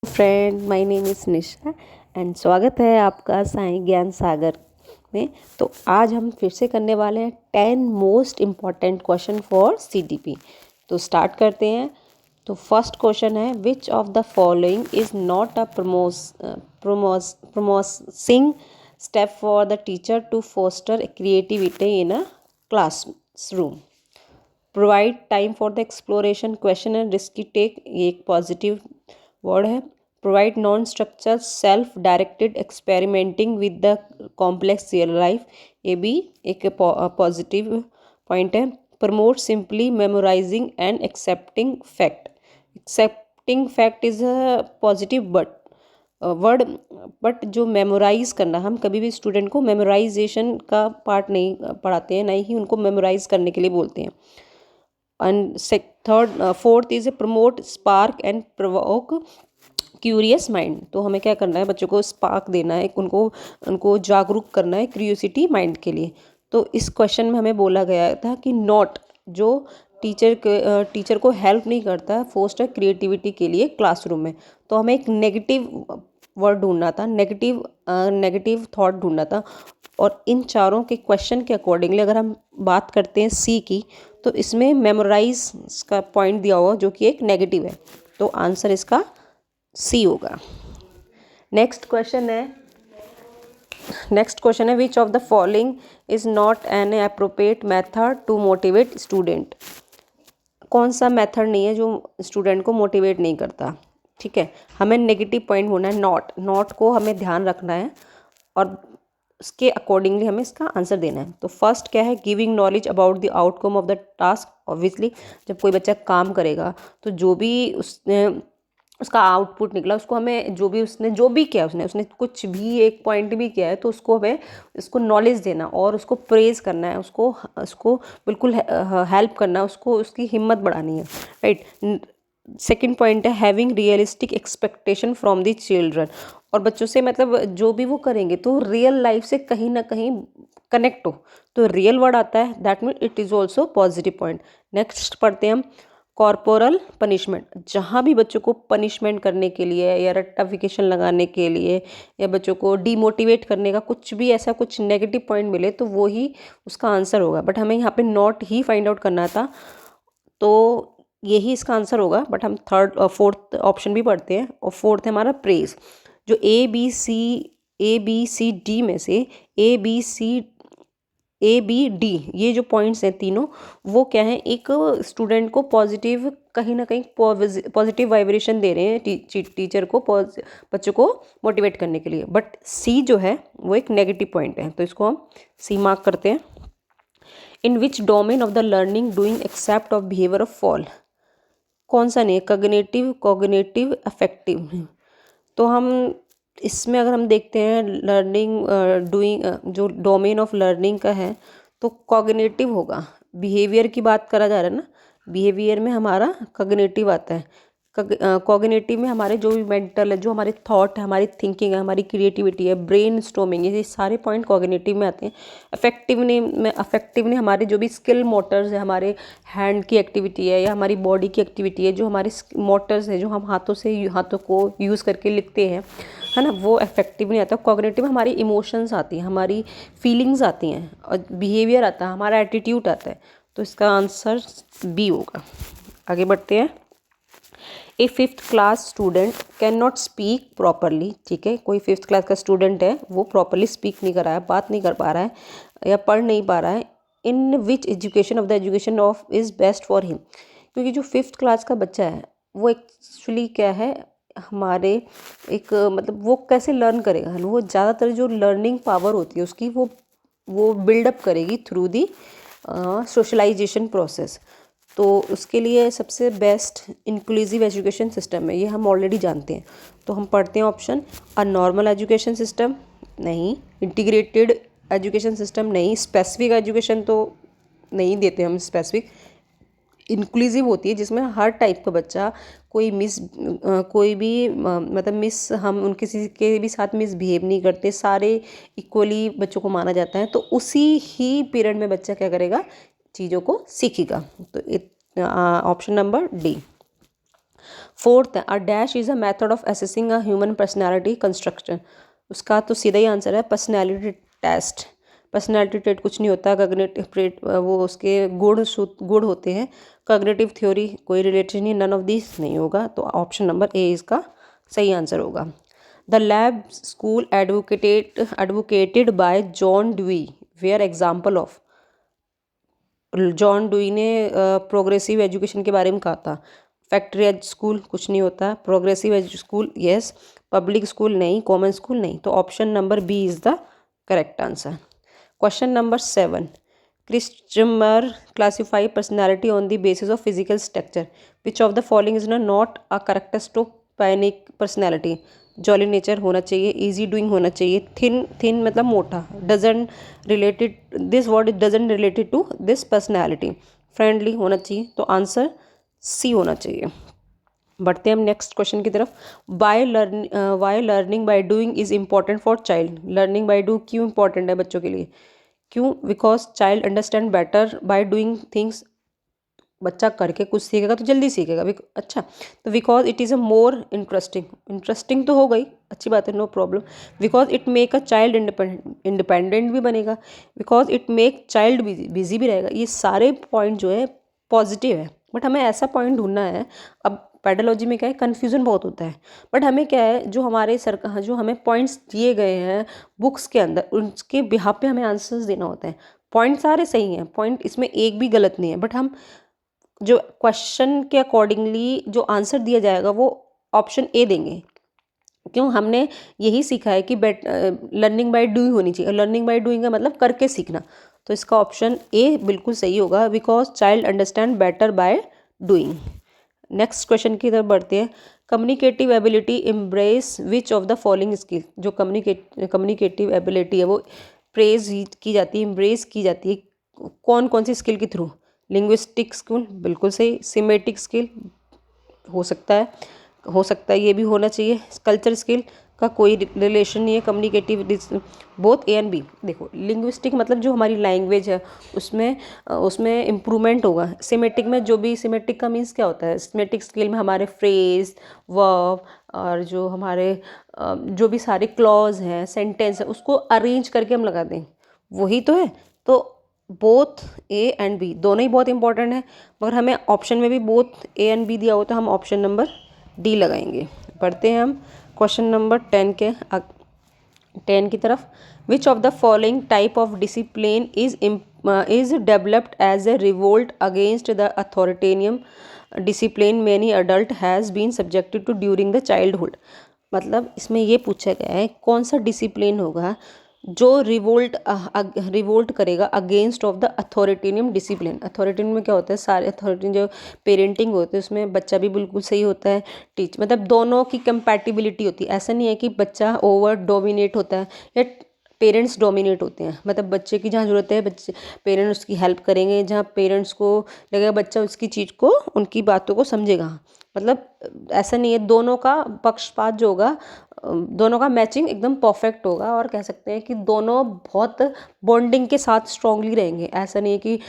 Friend, my name is Nisha and स्वागत है आपका साईं ज्ञान सागर में। तो आज हम फिर से करने वाले हैं 10 most important question for CTP. तो स्टार्ट करते हैं। तो फर्स्ट क्वेश्चन है, which of the following is not a promoting step for the teacher to foster creativity in a classroom? Provide time for the exploration, question and risky take, ये एक positive word है। Provide non structure self directed experimenting with the complex real life, ये भी एक positive point है। Promote simply memorising and accepting fact, accepting fact is a positive word, but जो memorise करना, हम कभी भी स्टूडेंट को मेमोराइजेशन का पार्ट नहीं पढ़ाते हैं, नहीं ही उनको मेमोराइज करने के लिए बोलते हैं। And fourth is a promote spark and provoke curious mind. तो हमें क्या करना है, बच्चों को स्पार्क देना है, उनको जागरूक करना है क्यूरियोसिटी माइंड के लिए। तो इस क्वेश्चन में हमें बोला गया था कि नॉट जो टीचर को हेल्प नहीं करता फोस्टर क्रिएटिविटी के लिए क्लासरूम में। तो हमें एक नेगेटिव वर्ड ढूंढना था, नेगेटिव थॉट ढूंढना था। और इन चारों के क्वेश्चन के अकॉर्डिंगली अगर हम बात करते हैं सी की, तो इसमें मेमोराइज का पॉइंट दिया हुआ जो कि एक नेगेटिव है। तो आंसर इसका सी होगा। नेक्स्ट क्वेश्चन है which of the following is not an appropriate method to motivate student? कौन सा मेथड नहीं है जो स्टूडेंट को मोटिवेट नहीं करता? ठीक है, हमें नेगेटिव पॉइंट होना है, नॉट को हमें ध्यान रखना है और उसके अकॉर्डिंगली हमें इसका आंसर देना है। तो फर्स्ट क्या है, giving knowledge about the outcome of the task. Obviously जब कोई बच्चा काम करेगा तो जो भी उसका आउटपुट निकला, उसको हमें जो भी किया, उसने कुछ भी एक पॉइंट भी किया है तो उसको हमें इसको नॉलेज देना और उसको प्रेज़ करना है, उसको बिल्कुल हेल्प करना, उसको उसकी हिम्मत बढ़ानी है, राइट। सेकंड पॉइंट है having realistic expectation from the children. और बच्चों से मतलब जो भी वो करेंगे तो रियल लाइफ से कहीं ना कहीं कनेक्ट हो, तो रियल वर्ड आता है, that mean it is also positive point. Next पढ़ते हैं हम, कॉर्पोरल पनिशमेंट। जहाँ भी बच्चों को पनिशमेंट करने के लिए या रट्टाफिकेशन लगाने के लिए या बच्चों को डीमोटिवेट करने का कुछ भी ऐसा कुछ नेगेटिव पॉइंट मिले तो वो ही उसका आंसर होगा। बट हमें यहाँ पे नॉट ही फाइंड आउट करना था, तो यही इसका आंसर होगा। बट हम थर्ड और फोर्थ ऑप्शन भी पढ़ते हैं। और फोर्थ है हमारा प्रेज। जो ए बी सी डी में से A B D ये जो पॉइंट्स हैं तीनों, वो क्या है, एक स्टूडेंट को पॉजिटिव, कहीं ना कहीं पॉजिटिव वाइब्रेशन दे रहे हैं टीचर को, बच्चों को मोटिवेट करने के लिए। बट सी जो है वो एक नेगेटिव पॉइंट है, तो इसको हम सी मार्क करते हैं। In which domain of the learning doing except of behaviour of fall? कौन सा नहीं है, कॉग्निटिव अफेक्टिव। तो हम इसमें अगर हम देखते हैं लर्निंग डूइंग, जो डोमेन ऑफ लर्निंग का है तो कॉग्निटिव होगा। बिहेवियर की बात करा जा रहा है ना, बिहेवियर में हमारा कॉग्निटिव आता है। कॉग्निटिव में हमारे जो भी मेंटल है, जो हमारे थॉट है, हमारी थिंकिंग है, हमारी क्रिएटिविटी है, ब्रेन स्टॉर्मिंग, ये सारे पॉइंट कॉग्निटिव में आते हैं। अफेक्टिव ने हमारे जो भी स्किल मोटर्स है, हमारे हैंड की एक्टिविटी है या हमारी बॉडी की एक्टिविटी है, जो हमारे मोटर्स है, जो हम हाथों को यूज़ करके लिखते हैं, है ना, वो अफेक्टिव नहीं आता। कॉग्निटिव में हमारी इमोशंस आती हैं, हमारी फीलिंग्स आती हैं, और बिहेवियर आता है, हमारा एटीट्यूड आता है। तो इसका आंसर बी होगा। आगे बढ़ते हैं। A fifth class student can not speak properly. ठीक है, कोई फिफ्थ क्लास का स्टूडेंट है, वो प्रॉपरली स्पीक नहीं कर रहा है, बात नहीं कर पा रहा है या पढ़ नहीं पा रहा है। In which education of the education of is best for him? क्योंकि जो फिफ्थ क्लास का बच्चा है वो एक्चुअली क्या है, हमारे एक मतलब वो कैसे लर्न करेगा, वो ज़्यादातर जो लर्निंग पावर होती है उसकी वो बिल्डअप करेगी थ्रू दी सोशलाइजेशन प्रोसेस। तो उसके लिए सबसे बेस्ट इंक्लूसिव एजुकेशन सिस्टम है, ये हम ऑलरेडी जानते हैं। तो हम पढ़ते हैं option, a normal education system नहीं, इंटीग्रेटेड एजुकेशन सिस्टम नहीं, स्पेसिफिक एजुकेशन तो नहीं देते हम, स्पेसिफिक इंक्लूसिव होती है जिसमें हर टाइप का बच्चा, कोई भी मतलब मिस, हम उन किसी के भी साथ मिसबिहेव नहीं करते, सारे इक्वली बच्चों को माना जाता है। तो उसी ही पीरियड में बच्चा क्या करेगा, चीज़ों को सीखेगा। तो ऑप्शन नंबर डी। फोर्थ है, a dash is a method of assessing a human personality construction. उसका तो सीधा ही आंसर है पर्सनैलिटी टेस्ट। पर्सनैलिटी टेस्ट कुछ नहीं होता, कॉग्निटिव वो उसके गुण होते हैं। कॉग्निटिव थ्योरी कोई रिलेटेड नहीं, नन ऑफ दिस नहीं होगा, तो ऑप्शन नंबर ए इसका सही आंसर होगा। The lab school advocated by John Dewey were example of. John Dewey ने प्रोग्रेसिव एजुकेशन के बारे में कहा था। फैक्ट्री एज स्कूल कुछ नहीं होता, progressive as school yes, public school नहीं, कॉमन स्कूल नहीं, तो option number B is the correct answer. Question number 7, Kretschmer classify personality on the basis of physical structure, which of the following is not a characteristic personality. Jolly nature होना चाहिए, easy doing होना चाहिए, thin मतलब मोटा, doesn't related this word doesn't related to this personality, friendly होना चाहिए, तो answer C होना चाहिए। बढ़ते हैं हम नेक्स्ट क्वेश्चन की तरफ। Why learning by doing is important for child. Learning by do क्यों इंपॉर्टेंट है बच्चों के लिए? क्यों? Because child understand better by doing things. बच्चा करके कुछ सीखेगा तो जल्दी सीखेगा। अच्छा, तो because it is a more interesting तो हो गई, अच्छी बात है, no problem. Because it make a child independent भी बनेगा। Because it make child busy भी रहेगा। ये सारे पॉइंट जो है पॉजिटिव है, बट हमें ऐसा पॉइंट ढूंढना है। अब पेडालॉजी में क्या है, कन्फ्यूज़न बहुत होता है, बट हमें क्या है, जो हमारे सरकार जो हमें पॉइंट्स दिए गए हैं बुक्स के अंदर, उसके बिहाफ पे हमें आंसर्स देना होता है। पॉइंट सारे सही हैं, पॉइंट इसमें एक भी गलत नहीं है, बट हम जो क्वेश्चन के अकॉर्डिंगली जो आंसर दिया जाएगा वो ऑप्शन ए देंगे। क्यों? हमने यही सीखा है कि लर्निंग बाय डूइंग होनी चाहिए, लर्निंग बाय डूइंग का मतलब करके सीखना, तो इसका ऑप्शन ए बिल्कुल सही होगा, because child understand better by doing. Next question की तरफ बढ़ते हैं। Communicative ability embrace which of the following skill. जो कम्युनिकेटिव एबिलिटी है वो प्रेज की जाती है, एम्ब्रेस की जाती है कौन कौन सी स्किल के थ्रू? लिंग्विस्टिक स्किल बिल्कुल सही, सिमेटिक स्किल हो सकता है ये भी होना चाहिए। कल्चर स्किल का कोई रिलेशन नहीं है, communicative both A and B. देखो, लिंग्विस्टिक मतलब जो हमारी लैंग्वेज है उसमें इम्प्रूवमेंट होगा। सिमेटिक में जो भी, सिमेटिक का मीन्स क्या होता है, सिमेटिक स्किल में हमारे फ्रेज, वर्ब और जो हमारे जो भी सारे क्लॉज हैं, सेंटेंस है, उसको अरेंज करके हम लगा दें, वही तो है। तो बोथ ए एंड बी दोनों ही बहुत इंपॉर्टेंट है, मगर हमें ऑप्शन में भी बोथ ए एंड बी दिया हो तो हम ऑप्शन नंबर डी लगाएंगे। पढ़ते हैं हम क्वेश्चन नंबर 10 की तरफ। Which of the following type of discipline is developed as a revolt against the authoritarian discipline many adult has been subjected to during the childhood. मतलब इसमें ये पूछा गया है कौन सा डिसिप्लिन होगा जो रिवोल्ट करेगा against of the authoritarian discipline. Authoritarian में क्या होता है, सारे अथॉरिटेरियन जो पेरेंटिंग होते हैं उसमें बच्चा भी बिल्कुल सही होता है, मतलब दोनों की कंपैटिबिलिटी होती है। ऐसा नहीं है कि बच्चा ओवर डोमिनेट होता है या पेरेंट्स डोमिनेट होते हैं। मतलब बच्चे की जहाँ ज़रूरत है बच्चे पेरेंट्स उसकी हेल्प करेंगे, जहाँ पेरेंट्स को लगेगा बच्चा उसकी चीज़ को, उनकी बातों को समझेगा। मतलब ऐसा नहीं है, दोनों का पक्षपात जो होगा, दोनों का मैचिंग एकदम परफेक्ट होगा, और कह सकते हैं कि दोनों बहुत बॉन्डिंग के साथ स्ट्रांगली रहेंगे। ऐसा नहीं है कि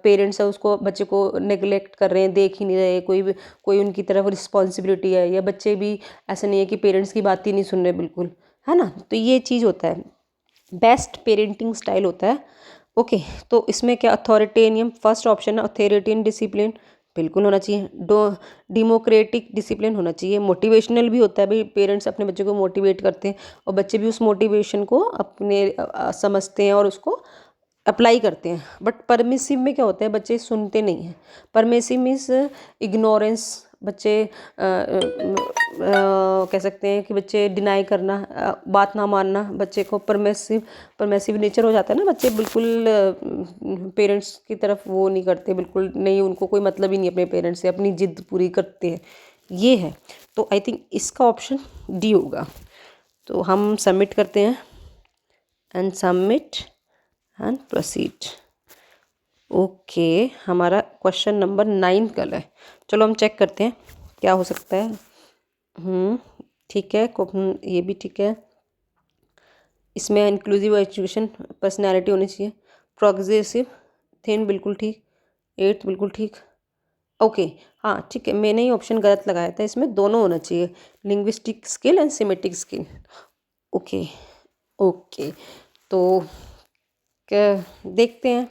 पेरेंट्स है उसको बच्चे को नेग्लेक्ट कर रहे हैं, देख ही नहीं रहे, कोई उनकी तरफ रिस्पॉन्सिबिलिटी है, या बच्चे भी ऐसा नहीं है कि पेरेंट्स की बात ही नहीं सुन रहे बिल्कुल, है ना। तो ये चीज़ होता है, बेस्ट पेरेंटिंग स्टाइल होता है। ओके, तो इसमें क्या अथॉरिटेरियन फर्स्ट ऑप्शन है, अथॉरिटेरियन डिसिप्लिन बिल्कुल होना चाहिए। डेमोक्रेटिक डिसिप्लिन होना चाहिए। मोटिवेशनल भी होता है, भाई पेरेंट्स अपने बच्चे को मोटिवेट करते हैं और बच्चे भी उस मोटिवेशन को अपने समझते हैं और उसको अप्लाई करते हैं। बट परमिसिव में क्या होता है, बच्चे सुनते नहीं हैं। परमिसिव मीन्स इग्नोरेंस, बच्चे कह सकते हैं कि बच्चे डिनाई करना, बात ना मानना, बच्चे को परमिसिव नेचर हो जाता है ना, बच्चे बिल्कुल पेरेंट्स की तरफ वो नहीं करते, बिल्कुल नहीं, उनको कोई मतलब ही नहीं अपने पेरेंट्स से, अपनी जिद पूरी करते हैं, ये है। तो आई थिंक इसका ऑप्शन डी होगा। तो हम सबमिट करते हैं and submit and proceed. Okay, हमारा क्वेश्चन नंबर 9 कल है। चलो हम चेक करते हैं क्या हो सकता है। ठीक है, ये भी ठीक है। इसमें इंक्लूसिव एजुकेशन पर्सनैलिटी होनी चाहिए। प्रोग्रेसिव थिन बिल्कुल ठीक। 8 बिल्कुल ठीक। ओके। हाँ ठीक है, मैंने ये ऑप्शन गलत लगाया था, इसमें दोनों होना चाहिए, linguistic skill and semantic skill. Okay. Okay. तो क्या देखते हैं।